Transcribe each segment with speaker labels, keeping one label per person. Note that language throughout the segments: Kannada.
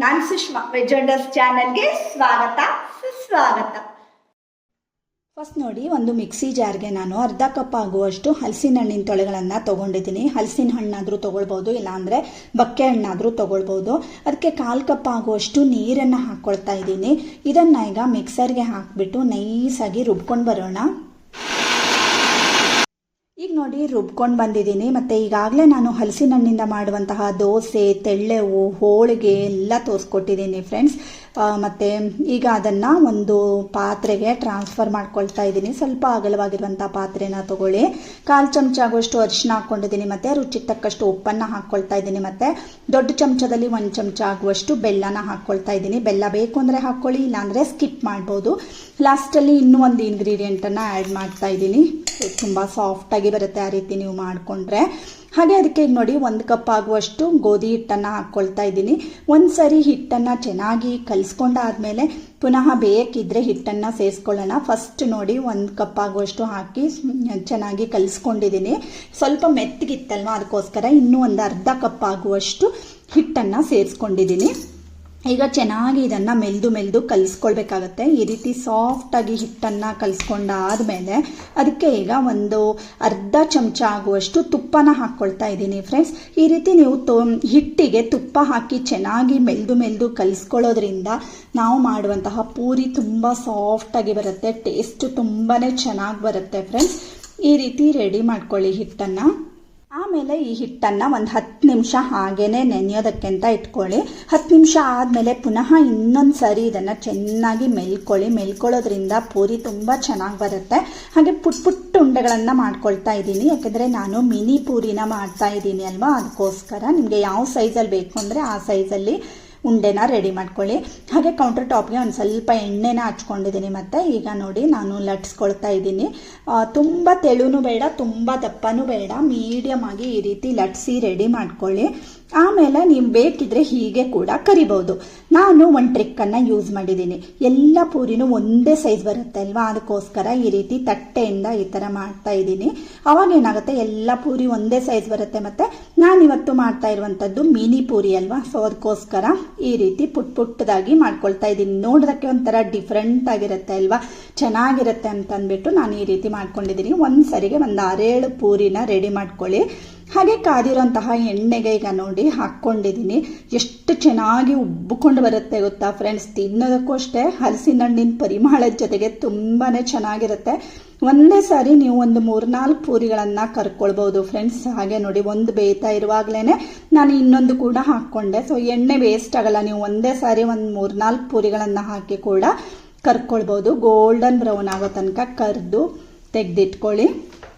Speaker 1: ನಾನು ಸುಷ್ಮಾ ವೆಜ್ ವಂಡರ್ಸ್ ಚಾನಲ್ಗೆ ಸ್ವಾಗತ ಸುಸ್ವಾಗತ.
Speaker 2: ಫಸ್ಟ್ ನೋಡಿ, ಒಂದು ಮಿಕ್ಸಿ ಜಾರ್ಗೆ ನಾನು ಅರ್ಧ ಕಪ್ ಆಗುವಷ್ಟು ಹಲಸಿನ ಹಣ್ಣಿನ ತೊಳೆಗಳನ್ನು ತೊಗೊಂಡಿದ್ದೀನಿ. ಹಲಸಿನ ಹಣ್ಣಾದರೂ ತೊಗೊಳ್ಬೋದು, ಇಲ್ಲಾಂದರೆ ಬಕ್ಕೆ ಹಣ್ಣಾದರೂ ತೊಗೊಳ್ಬೋದು. ಅದಕ್ಕೆ 1/4 ಕಪ್ ಆಗುವಷ್ಟು ನೀರನ್ನು ಹಾಕ್ಕೊಳ್ತಾ ಇದ್ದೀನಿ. ಇದನ್ನು ಈಗ ಮಿಕ್ಸರ್ಗೆ ಹಾಕಿಬಿಟ್ಟು ನೈಸಾಗಿ ರುಬ್ಕೊಂಡು ಬರೋಣ. ಈಗ ನೋಡಿ ರುಬ್ಕೊಂಡು ಬಂದಿದ್ದೀನಿ. ಮತ್ತು ಈಗಾಗಲೇ ನಾನು ಹಲಸಿನ ಹಣ್ಣಿಂದ ಮಾಡುವಂತಹ ದೋಸೆ, ತೆಳ್ಳೆವು, ಹೋಳಿಗೆ ಎಲ್ಲ ತೋರಿಸ್ಕೊಟ್ಟಿದ್ದೀನಿ ಫ್ರೆಂಡ್ಸ್. ಮತ್ತು ಈಗ ಅದನ್ನು ಒಂದು ಪಾತ್ರೆಗೆ ಟ್ರಾನ್ಸ್ಫರ್ ಮಾಡ್ಕೊಳ್ತಾ ಇದ್ದೀನಿ. ಸ್ವಲ್ಪ ಅಗಲವಾಗಿರುವಂಥ ಪಾತ್ರೆನ ತೊಗೊಳ್ಳಿ. 1/4 ಚಮಚ ಆಗುವಷ್ಟು ಅರಿಶಿನ ಹಾಕ್ಕೊಂಡಿದ್ದೀನಿ. ಮತ್ತು ರುಚಿಗೆ ತಕ್ಕಷ್ಟು ಉಪ್ಪನ್ನು ಹಾಕ್ಕೊಳ್ತಾ ಇದ್ದೀನಿ. ಮತ್ತು ದೊಡ್ಡ ಚಮಚದಲ್ಲಿ 1 ಚಮಚ ಆಗುವಷ್ಟು ಬೆಲ್ಲನ ಹಾಕ್ಕೊಳ್ತಾ ಇದ್ದೀನಿ. ಬೆಲ್ಲ ಬೇಕು ಅಂದರೆ ಹಾಕ್ಕೊಳ್ಳಿ, ಇಲ್ಲಾಂದರೆ ಸ್ಕಿಪ್ ಮಾಡ್ಬೋದು. ಲಾಸ್ಟಲ್ಲಿ ಇನ್ನೂ ಒಂದು ಇಂಗ್ರೀಡಿಯೆಂಟನ್ನು ಆ್ಯಡ್ ಮಾಡ್ತಾ ಇದ್ದೀನಿ. ತುಂಬ ಸಾಫ್ಟಾಗಿ ಬರುತ್ತೆ ಆ ರೀತಿ ನೀವು ಮಾಡಿಕೊಂಡ್ರೆ. ಹಾಗೆ ಅದಕ್ಕೆ ಈಗ ನೋಡಿ 1 ಕಪ್ ಆಗುವಷ್ಟು ಗೋಧಿ ಹಿಟ್ಟನ್ನು ಹಾಕ್ಕೊಳ್ತಾ ಇದ್ದೀನಿ. ಒಂದು ಸರಿ ಹಿಟ್ಟನ್ನು ಚೆನ್ನಾಗಿ ಕಲಿಸ್ಕೊಂಡಾದ್ಮೇಲೆ ಪುನಃ ಬೇಕಿದ್ರೆ ಹಿಟ್ಟನ್ನು ಸೇರಿಸ್ಕೊಳ್ಳೋಣ. ಫಸ್ಟ್ ನೋಡಿ 1 ಕಪ್ ಆಗುವಷ್ಟು ಹಾಕಿ ಚೆನ್ನಾಗಿ ಕಲಿಸ್ಕೊಂಡಿದ್ದೀನಿ. ಸ್ವಲ್ಪ ಮೆತ್ತಗಿತ್ತಲ್ವ, ಅದಕ್ಕೋಸ್ಕರ ಇನ್ನೂ ಒಂದು ಅರ್ಧ ಕಪ್ ಆಗುವಷ್ಟು ಹಿಟ್ಟನ್ನು ಸೇರಿಸ್ಕೊಂಡಿದ್ದೀನಿ. ಈಗ ಚೆನ್ನಾಗಿ ಇದನ್ನು ಮೆಲ್ದು ಕಲಿಸ್ಕೊಳ್ಬೇಕಾಗತ್ತೆ. ಈ ರೀತಿ ಸಾಫ್ಟಾಗಿ ಹಿಟ್ಟನ್ನು ಕಲಿಸ್ಕೊಂಡಾದ್ಮೇಲೆ ಅದಕ್ಕೆ ಈಗ ಒಂದು ಅರ್ಧ ಚಮಚ ಆಗುವಷ್ಟು ತುಪ್ಪನ ಹಾಕ್ಕೊಳ್ತಾ ಇದ್ದೀನಿ ಫ್ರೆಂಡ್ಸ್. ಈ ರೀತಿ ನೀವು ಹಿಟ್ಟಿಗೆ ತುಪ್ಪ ಹಾಕಿ ಚೆನ್ನಾಗಿ ಮೆಲ್ದು ಕಲಿಸ್ಕೊಳ್ಳೋದ್ರಿಂದ ನಾವು ಮಾಡುವಂತಹ ಪೂರಿ ತುಂಬ ಸಾಫ್ಟಾಗಿ ಬರುತ್ತೆ, ಟೇಸ್ಟ್ ತುಂಬಾ ಚೆನ್ನಾಗಿ ಬರುತ್ತೆ ಫ್ರೆಂಡ್ಸ್. ಈ ರೀತಿ ರೆಡಿ ಮಾಡ್ಕೊಳ್ಳಿ ಹಿಟ್ಟನ್ನು. ಆಮೇಲೆ ಈ ಹಿಟ್ಟನ್ನು ಒಂದು 10 ನಿಮಿಷ ಹಾಗೇನೆ ನೆನೆಯೋದಕ್ಕೆ ಅಂತ ಇಟ್ಕೊಳ್ಳಿ. 10 ನಿಮಿಷ ಆದಮೇಲೆ ಪುನಃ ಇನ್ನೊಂದು ಸರಿ ಇದನ್ನು ಚೆನ್ನಾಗಿ ಮೆಲ್ಕೊಳ್ಳೋದ್ರಿಂದ ಪೂರಿ ತುಂಬ ಚೆನ್ನಾಗಿ ಬರುತ್ತೆ. ಹಾಗೆ ಪುಟ್ಟ ಉಂಡೆಗಳನ್ನು ಮಾಡ್ಕೊಳ್ತಾ ಇದ್ದೀನಿ, ಯಾಕೆಂದರೆ ನಾನು ಮಿನಿ ಪೂರಿನ ಮಾಡ್ತಾ ಇದ್ದೀನಿ ಅಲ್ವಾ, ಅದಕ್ಕೋಸ್ಕರ ನಿಮಗೆ ಯಾವ ಸೈಜಲ್ಲಿ ಬೇಕು ಅಂದರೆ ಆ ಸೈಜಲ್ಲಿ ಉಂಡೆನ ರೆಡಿ ಮಾಡ್ಕೊಳ್ಳಿ. ಹಾಗೆ ಕೌಂಟರ್ ಟಾಪ್ಗೆ ಒಂದು ಸ್ವಲ್ಪ ಎಣ್ಣೆನ ಹಚ್ಕೊಂಡಿದ್ದೀನಿ. ಮತ್ತು ಈಗ ನೋಡಿ ನಾನು ಲಟ್ಸ್ಕೊಳ್ತಾ ಇದ್ದೀನಿ. ತುಂಬ ತೆಳುನೂ ಬೇಡ, ತುಂಬ ದಪ್ಪನೂ ಬೇಡ, ಮೀಡಿಯಮ್ ಆಗಿ ಈ ರೀತಿ ಲಟ್ಸಿ ರೆಡಿ ಮಾಡ್ಕೊಳ್ಳಿ. ಆಮೇಲೆ ನೀವು ಬೇಕಿದ್ರೆ ಹೀಗೆ ಕೂಡ ಕರಿಬೋದು. ನಾನು ಒಂದು ಟ್ರಿಕ್ಕನ್ನು ಯೂಸ್ ಮಾಡಿದ್ದೀನಿ. ಎಲ್ಲ ಪೂರಿನೂ ಒಂದೇ ಸೈಜ್ ಬರುತ್ತೆ ಅಲ್ವಾ, ಅದಕ್ಕೋಸ್ಕರ ಈ ರೀತಿ ತಟ್ಟೆಯಿಂದ ಈ ಥರ ಮಾಡ್ತಾ ಇದ್ದೀನಿ. ಅವಾಗ ಏನಾಗುತ್ತೆ, ಎಲ್ಲ ಪೂರಿ ಒಂದೇ ಸೈಜ್ ಬರುತ್ತೆ. ಮತ್ತು ನಾನಿವತ್ತು ಮಾಡ್ತಾ ಇರುವಂಥದ್ದು ಮಿನಿ ಪೂರಿ ಅಲ್ವಾ, ಸೊ ಅದಕ್ಕೋಸ್ಕರ ಈ ರೀತಿ ಪುಟ್ಟದಾಗಿ ಮಾಡ್ಕೊಳ್ತಾ ಇದ್ದೀನಿ. ನೋಡೋದಕ್ಕೆ ಒಂಥರ ಡಿಫ್ರೆಂಟ್ ಆಗಿರುತ್ತೆ ಅಲ್ವಾ, ಚೆನ್ನಾಗಿರುತ್ತೆ ಅಂತಂದ್ಬಿಟ್ಟು ನಾನು ಈ ರೀತಿ ಮಾಡ್ಕೊಂಡಿದ್ದೀನಿ. ಒಂದು ಸರಿಗೆ ಒಂದು 6-7 ಪೂರಿನ ರೆಡಿ ಮಾಡ್ಕೊಳ್ಳಿ. ಹಾಗೆ ಕಾದಿರೋಂತಹ ಎಣ್ಣೆಗೆ ಈಗ ನೋಡಿ ಹಾಕ್ಕೊಂಡಿದ್ದೀನಿ. ಎಷ್ಟು ಚೆನ್ನಾಗಿ ಉಬ್ಬಿಕೊಂಡು ಬರುತ್ತೆ ಗೊತ್ತಾ ಫ್ರೆಂಡ್ಸ್. ತಿನ್ನೋದಕ್ಕೂ ಅಷ್ಟೇ ಹಲಸಿನ ಹಣ್ಣಿನ ಪರಿಮಳದ ಜೊತೆಗೆ ತುಂಬಾ ಚೆನ್ನಾಗಿರುತ್ತೆ. ಒಂದೇ ಸಾರಿ ನೀವು ಒಂದು 3-4 ಪೂರಿಗಳನ್ನು ಕರ್ಕೊಳ್ಬೋದು ಫ್ರೆಂಡ್ಸ್. ಹಾಗೆ ನೋಡಿ ಒಂದು ಬೇಯ್ತಾ ಇರುವಾಗಲೇ ನಾನು ಇನ್ನೊಂದು ಕೂಡ ಹಾಕ್ಕೊಂಡೆ. ಸೊ ಎಣ್ಣೆ ವೇಸ್ಟ್ ಆಗಲ್ಲ. ನೀವು ಒಂದೇ ಸಾರಿ ಒಂದು 3-4 ಪೂರಿಗಳನ್ನು ಹಾಕಿ ಕೂಡ ಕರ್ಕೊಳ್ಬೋದು. ಗೋಲ್ಡನ್ ಬ್ರೌನ್ ಆಗೋ ತನಕ ಕರೆದು ತೆಗೆದಿಟ್ಕೊಳ್ಳಿ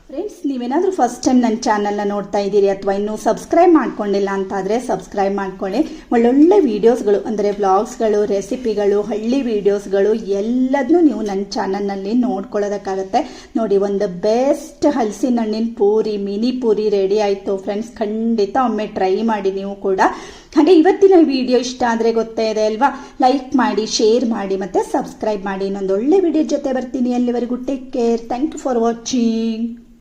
Speaker 2: ಫ್ರೆಂಡ್ಸ್. ನೀವೇನಾದರೂ ಫಸ್ಟ್ ಟೈಮ್ ನನ್ನ ಚಾನಲ್ನ ನೋಡ್ತಾ ಇದ್ದೀರಿ ಅಥವಾ ಇನ್ನೂ ಸಬ್ಸ್ಕ್ರೈಬ್ ಮಾಡ್ಕೊಂಡಿಲ್ಲ ಅಂತಾದರೆ ಸಬ್ಸ್ಕ್ರೈಬ್ ಮಾಡ್ಕೊಳ್ಳಿ. ಒಳ್ಳೊಳ್ಳೆ ವೀಡಿಯೋಸ್ಗಳು ಅಂದರೆ ವ್ಲಾಗ್ಸ್ಗಳು, ರೆಸಿಪಿಗಳು, ಹಳ್ಳಿ ವೀಡಿಯೋಸ್ಗಳು ಎಲ್ಲದನ್ನೂ ನೀವು ನನ್ನ ಚಾನಲ್ನಲ್ಲಿ ನೋಡ್ಕೊಳ್ಳೋದಕ್ಕಾಗತ್ತೆ. ನೋಡಿ, ಒಂದು ಬೆಸ್ಟ್ ಹಲಸಿನ ಹಣ್ಣಿನ ಪೂರಿ, ಮಿನಿ ಪೂರಿ ರೆಡಿ ಆಯಿತು ಫ್ರೆಂಡ್ಸ್. ಖಂಡಿತ ಒಮ್ಮೆ ಟ್ರೈ ಮಾಡಿ ನೀವು ಕೂಡ. ಹಾಗೆ ಇವತ್ತಿನ ವಿಡಿಯೋ ಇಷ್ಟ ಆದರೆ ಗೊತ್ತೇ ಇದೆ ಅಲ್ವಾ, ಲೈಕ್ ಮಾಡಿ, ಶೇರ್ ಮಾಡಿ ಮತ್ತು ಸಬ್ಸ್ಕ್ರೈಬ್ ಮಾಡಿ. ಇನ್ನೊಂದು ಒಳ್ಳೆ ವಿಡಿಯೋ ಜೊತೆ ಬರ್ತೀನಿ. ಅಲ್ಲಿವರೆಗೂ take care. Thank you for watching.